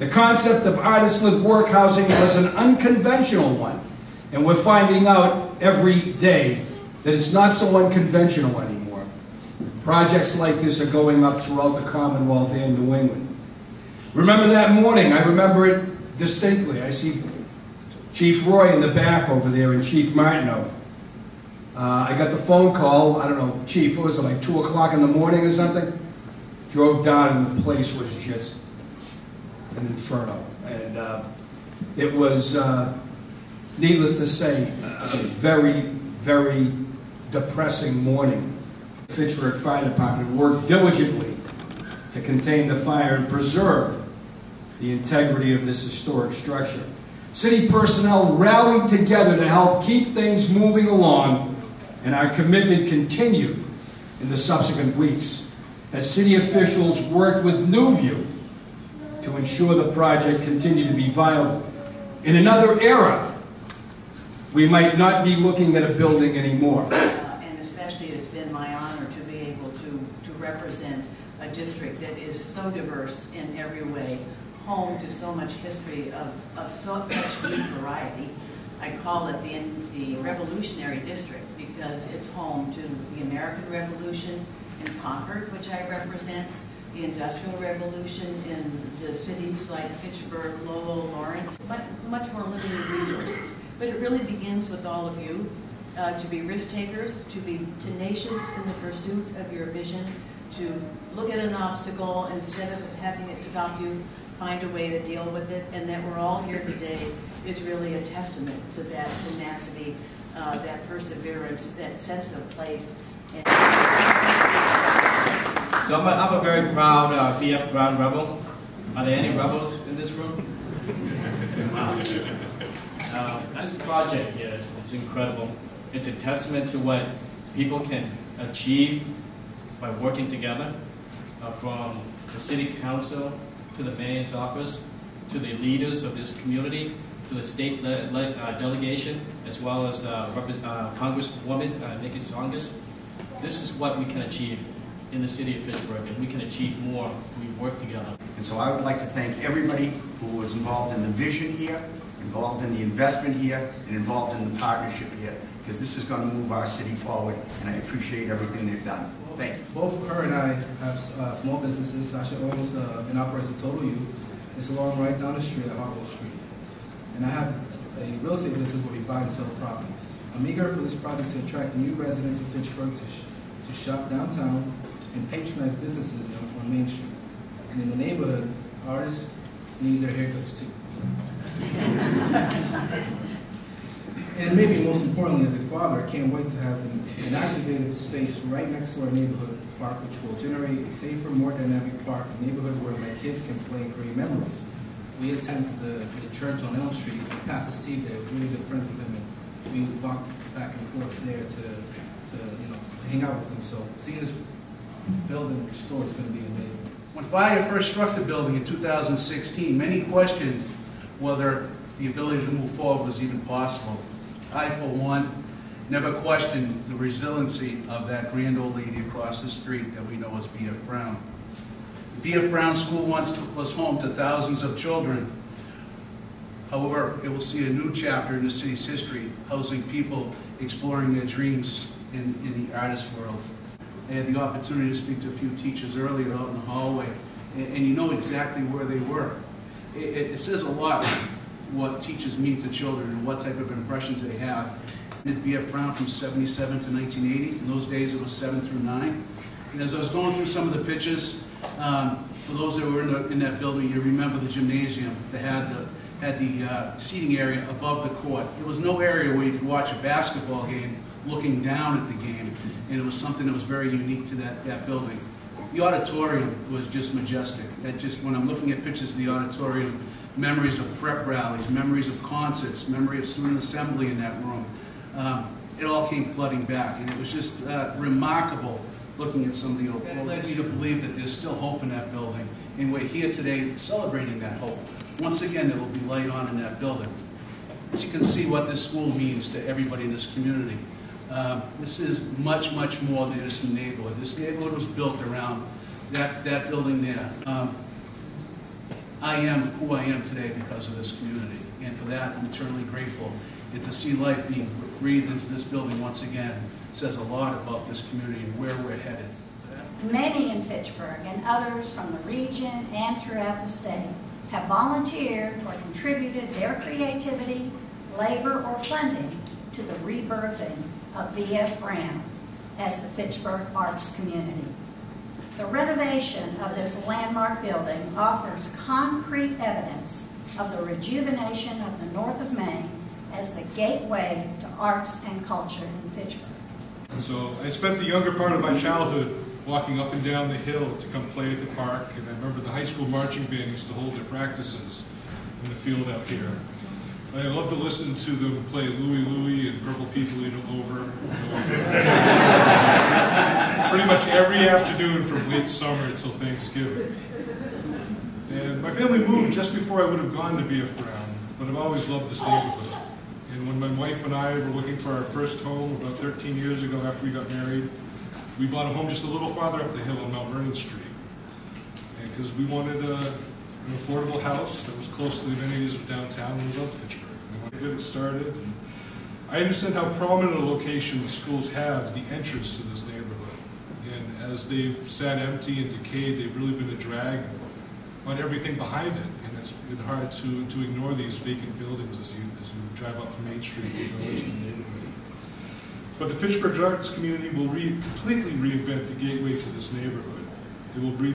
The concept of artist-led work housing was an unconventional one, and we're finding out every day that it's not so unconventional anymore. Projects like this are going up throughout the Commonwealth and New England. Remember that morning? I remember it distinctly. I see Chief Roy in the back over there and Chief Martineau. I got the phone call, I don't know, Chief, what was it, like 2 o'clock in the morning or something? Drove down and the place was just an inferno. And it was, needless to say, a very, very depressing morning. The Fitchburg Fire Department worked diligently to contain the fire and preserve the integrity of this historic structure. City personnel rallied together to help keep things moving along, and our commitment continued in the subsequent weeks as city officials worked with New View to ensure the project continued to be viable. In another era, we might not be looking at a building anymore. And especially it's been my honor to be able to represent a district that is so diverse in every way, home to so much history of such deep variety. I call it the Revolutionary District because it's home to the American Revolution in Concord, which I represent, the Industrial Revolution in the cities like Fitchburg, Lowell, Lawrence, much more limited resources. But it really begins with all of you to be risk takers, to be tenacious in the pursuit of your vision, to look at an obstacle and instead of having it stop you, find a way to deal with it, and that we're all here today is really a testament to that tenacity, that perseverance, that sense of place. So I'm a very proud BF Brown rebel. Are there any rebels in this room? Wow. This project here is incredible. It's a testament to what people can achieve by working together, from the city council to the mayor's office, to the leaders of this community, to the state delegation, as well as Congresswoman Nikki Songus. This is what we can achieve in the city of Fitchburg, and we can achieve more if we work together. And so I would like to thank everybody who was involved in the vision here, involved in the investment here, and involved in the partnership here, because this is going to move our city forward, and I appreciate everything they've done. Thank you. Both her and I have small businesses. Sasha owns and operates a Total U. It's along right down the street at Harlow Street. And I have a real estate business where we buy and sell properties. I'm eager for this project to attract new residents of Fitchburg to shop downtown and patronize businesses on Main Street. And in the neighborhood, artists need their haircuts too. And maybe most importantly, as a father, I can't wait to have an activated space right next to our neighborhood park, which will generate a safer, more dynamic park, a neighborhood where my kids can play and create memories. We attend the church on Elm Street. Pastor Steve there, we're really good friends with him, and we would walk back and forth there to hang out with him. So seeing this building restored is going to be amazing. When fire first struck the building in 2016, many questioned whether the ability to move forward was even possible. I, for one, never questioned the resiliency of that grand old lady across the street that we know as B.F. Brown. The B.F. Brown School once was home to thousands of children. However, it will see a new chapter in the city's history, housing people exploring their dreams in the artist world. I had the opportunity to speak to a few teachers earlier out in the hallway, and you know exactly where they were. It says a lot what teachers mean to children and what type of impressions they have. At B.F. Brown from 77 to 1980. In those days it was 7 through 9. And as I was going through some of the pictures, for those that were in that building, you remember the gymnasium that had the seating area above the court. There was no area where you could watch a basketball game looking down at the game, and it was something that was very unique to that building. The auditorium was just majestic. When I'm looking at pictures of the auditorium, memories of prep rallies, memories of concerts, memory of student assembly in that room. It all came flooding back, and it was just remarkable looking at some of the old photos. It led me to believe that there's still hope in that building, and we're here today celebrating that hope. Once again, there will be light on in that building. As you can see what this school means to everybody in this community. This is much, much more than just a neighborhood. This neighborhood was built around that building there. I am who I am today because of this community. And for that, I'm eternally grateful. And to see life being breathed into this building once again says a lot about this community and where we're headed. Many in Fitchburg and others from the region and throughout the state have volunteered or contributed their creativity, labor, or funding to the rebirthing of B.F. Brown as the Fitchburg arts community. The renovation of this landmark building offers concrete evidence of the rejuvenation of the north of Maine as the gateway to arts and culture in Fitchburg. So I spent the younger part of my childhood walking up and down the hill to come play at the park, and I remember the high school marching band used to hold their practices in the field out here. And I loved to listen to them play Louie Louie and Purple People Eat 'Em Over. Pretty much every afternoon from late summer until Thanksgiving. And my family moved just before I would have gone to B.F. Brown, but I've always loved this neighborhood. And when my wife and I were looking for our first home about 13 years ago after we got married, we bought a home just a little farther up the hill on Mount Vernon Street. And because we wanted an affordable house that was close to the amenities of downtown, and we loved Fitchburg. We wanted to get it started. And I understand how prominent a location the schools have, the entrance to this neighborhood. And as they've sat empty and decayed, they've really been a drag on everything behind it. And it's been hard to ignore these vacant buildings as you drive up from Main Street and go into the neighborhood. But the Fitchburg arts community will completely reinvent the gateway to this neighborhood. It will breathe